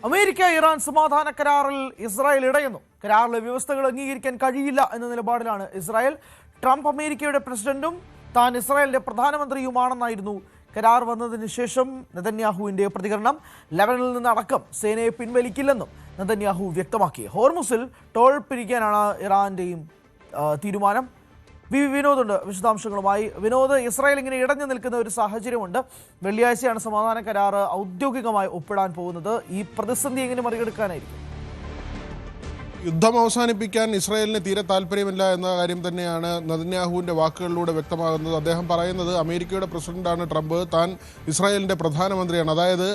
America Iran സമാധാന കരാറിൽ Israel ഇടയുന്നു. കരാറിലെ വ്യവസ്ഥകൾ അംഗീകരിക്കാൻ കഴിയില്ല എന്ന നിലപാടിലാണ് ഇസ്രായേൽ. ട്രംപ് അമേരിക്കയുടെ പ്രസിഡന്റും താൻ ഇസ്രായേലിന്റെ പ്രധാനമന്ത്രിയുമാണെന്നായിരുന്നു കരാർ വന്നതിന് ശേഷം നെതന്യാഹുവിന്റെ പ്രതികരണം. ലെബനനിൽ നിന്ന് അടക്കം സേനയെ പിൻവലിക്കില്ലെന്നും നെതന്യാഹു വ്യക്തമാക്കി. ഹോർമുസിൽ ടോൾ പിരിക്കാനാണ് ഇറാന്റെയും തീരുമാനം. വിനോദുണ്ട് വിശദാംശങ്ങളുമായി. വിനോദ്, ഇസ്രായേൽ ഇങ്ങനെ ഇടഞ്ഞു നിൽക്കുന്ന ഒരു സാഹചര്യമുണ്ട്. വെള്ളിയാഴ്ചയാണ് സമാധാന കരാർ ഔദ്യോഗികമായി ഒപ്പിടാൻ പോകുന്നത്. ഈ പ്രതിസന്ധി എങ്ങനെ മറികടക്കാനായിരിക്കും? യുദ്ധം അവസാനിപ്പിക്കാൻ ഇസ്രായേലിന് തീരെ താല്പര്യമില്ല എന്ന കാര്യം തന്നെയാണ് നെതന്യാഹുവിൻ്റെ വാക്കുകളിലൂടെ വ്യക്തമാകുന്നത്. അദ്ദേഹം പറയുന്നത് അമേരിക്കയുടെ പ്രസിഡന്റാണ് ട്രംപ്, താൻ ഇസ്രായേലിൻ്റെ പ്രധാനമന്ത്രിയാണ്. അതായത്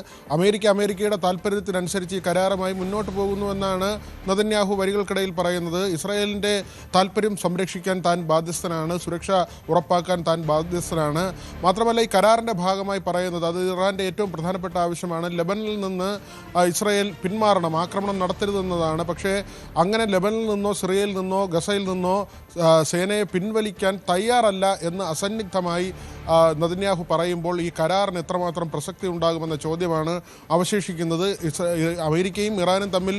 അമേരിക്കയുടെ താല്പര്യത്തിനനുസരിച്ച് ഈ കരാറുമായി മുന്നോട്ട് പോകുന്നുവെന്നാണ് നെതന്യാഹു വരികൾക്കിടയിൽ പറയുന്നത്. ഇസ്രായേലിൻ്റെ താല്പര്യം സംരക്ഷിക്കാൻ താൻ ബാധ്യസ്ഥനാണ്, സുരക്ഷ ഉറപ്പാക്കാൻ താൻ ബാധ്യസ്ഥനാണ്. മാത്രമല്ല, ഈ കരാറിൻ്റെ ഭാഗമായി പറയുന്നത് അത് ഇറാൻ്റെ ഏറ്റവും പ്രധാനപ്പെട്ട ആവശ്യമാണ്. ലെബനനിൽ നിന്ന് ഇസ്രായേൽ പിന്മാറണം, ആക്രമണം നടത്തരുതെന്നതാണ്. പക്ഷേ അങ്ങനെ ലെബനനിൽ നിന്നോ സിറിയയിൽ നിന്നോ ഗസയിൽ നിന്നോ സേനയെ പിൻവലിക്കാൻ തയ്യാറല്ല എന്ന് അസന്നിഗ്ധമായി നെതന്യാഹു പറയുമ്പോൾ ഈ കരാറിന് എത്രമാത്രം പ്രസക്തി ഉണ്ടാകുമെന്ന ചോദ്യമാണ് അവശേഷിക്കുന്നത്. അമേരിക്കയും ഇറാനും തമ്മിൽ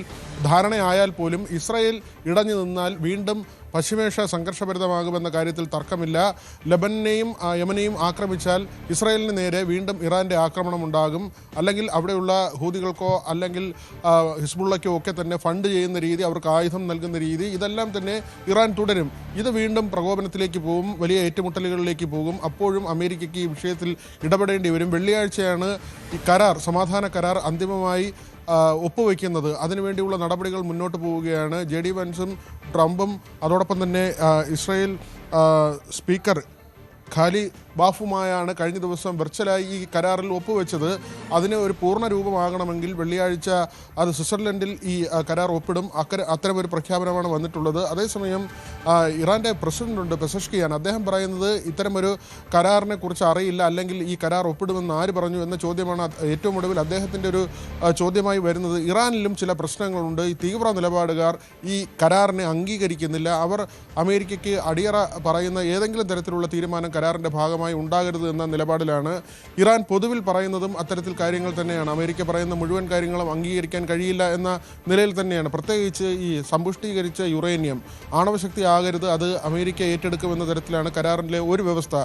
ധാരണയായാൽ പോലും ഇസ്രായേൽ ഇടഞ്ഞു നിന്നാൽ വീണ്ടും പശ്ചിമേഷ്യ സംഘർഷഭരിതമാകുമെന്ന കാര്യത്തിൽ തർക്കമില്ല. ലെബനനെയും യമനെയും ആക്രമിച്ചാൽ ഇസ്രായേലിന് നേരെ വീണ്ടും ഇറാൻ്റെ ആക്രമണം ഉണ്ടാകും. അല്ലെങ്കിൽ അവിടെയുള്ള ഹൂതികൾക്കോ അല്ലെങ്കിൽ ഹിസ്ബുള്ളയ്ക്കോ ഒക്കെ തന്നെ ഫണ്ട് ചെയ്യുന്ന രീതി, അവർക്ക് ആയുധം നൽകുന്ന രീതി, ഇതെല്ലാം തന്നെ ഇറാൻ തുടരും. ഇത് വീണ്ടും പ്രകോപനത്തിലേക്ക് പോകും, വലിയ ഏറ്റുമുട്ടലുകളിലേക്ക് പോകും. അപ്പോഴും അമേരിക്കയ്ക്ക് ഈ വിഷയത്തിൽ ഇടപെടേണ്ടി വരും. വെള്ളിയാഴ്ചയാണ് ഈ കരാർ, സമാധാന കരാർ അന്തിമമായി ഒപ്പുവെക്കുന്നത്. അതിനുവേണ്ടിയുള്ള നടപടികൾ മുന്നോട്ട് പോവുകയാണ്. JD വാൻസും ട്രംപും അതോടൊപ്പം തന്നെ ഇസ്രായേൽ സ്പീക്കർ ഖാലി ബാഫുമായാണ് കഴിഞ്ഞ ദിവസം വെർച്വലായി ഈ കരാറിൽ ഒപ്പുവെച്ചത്. അതിന് ഒരു പൂർണ്ണ രൂപമാകണമെങ്കിൽ വെള്ളിയാഴ്ച അത് സ്വിറ്റ്സർലൻഡിൽ ഈ കരാർ ഒപ്പിടും. അത്തരമൊരു പ്രഖ്യാപനമാണ് വന്നിട്ടുള്ളത്. അതേസമയം ഇറാൻ്റെ പ്രസിഡന്റുണ്ട് പെസഷ്കിയാൻ. അദ്ദേഹം പറയുന്നത് ഇത്തരമൊരു കരാറിനെ കുറിച്ച് അറിയില്ല, അല്ലെങ്കിൽ ഈ കരാർ ഒപ്പിടുമെന്ന് ആര് പറഞ്ഞു എന്ന ചോദ്യമാണ് ഏറ്റവും ഒടുവിൽ അദ്ദേഹത്തിൻ്റെ ഒരു ചോദ്യമായി വരുന്നത്. ഇറാനിലും ചില പ്രശ്നങ്ങളുണ്ട്. ഈ തീവ്ര നിലപാടുകാർ ഈ കരാറിനെ അംഗീകരിക്കുന്നില്ല. അവർ അമേരിക്കയ്ക്ക് അടിയറ പറയുന്ന ഏതെങ്കിലും തരത്തിലുള്ള തീരുമാനം കരാറിൻ്റെ ഭാഗമായി ഉണ്ടാകരുത് എന്ന നിലപാടിലാണ്. ഇറാൻ പൊതുവിൽ പറയുന്നതും അത്തരത്തിൽ കാര്യങ്ങൾ തന്നെയാണ്. അമേരിക്ക പറയുന്ന മുഴുവൻ കാര്യങ്ങളും അംഗീകരിക്കാൻ കഴിയില്ല എന്ന നിലയിൽ തന്നെയാണ്. പ്രത്യേകിച്ച് ഈ സമ്പുഷ്ടീകരിച്ച യുറേനിയം ആണവശക്തി ആകരുത്, അത് അമേരിക്ക ഏറ്റെടുക്കുമെന്ന തരത്തിലാണ് കരാറിലെ ഒരു വ്യവസ്ഥ.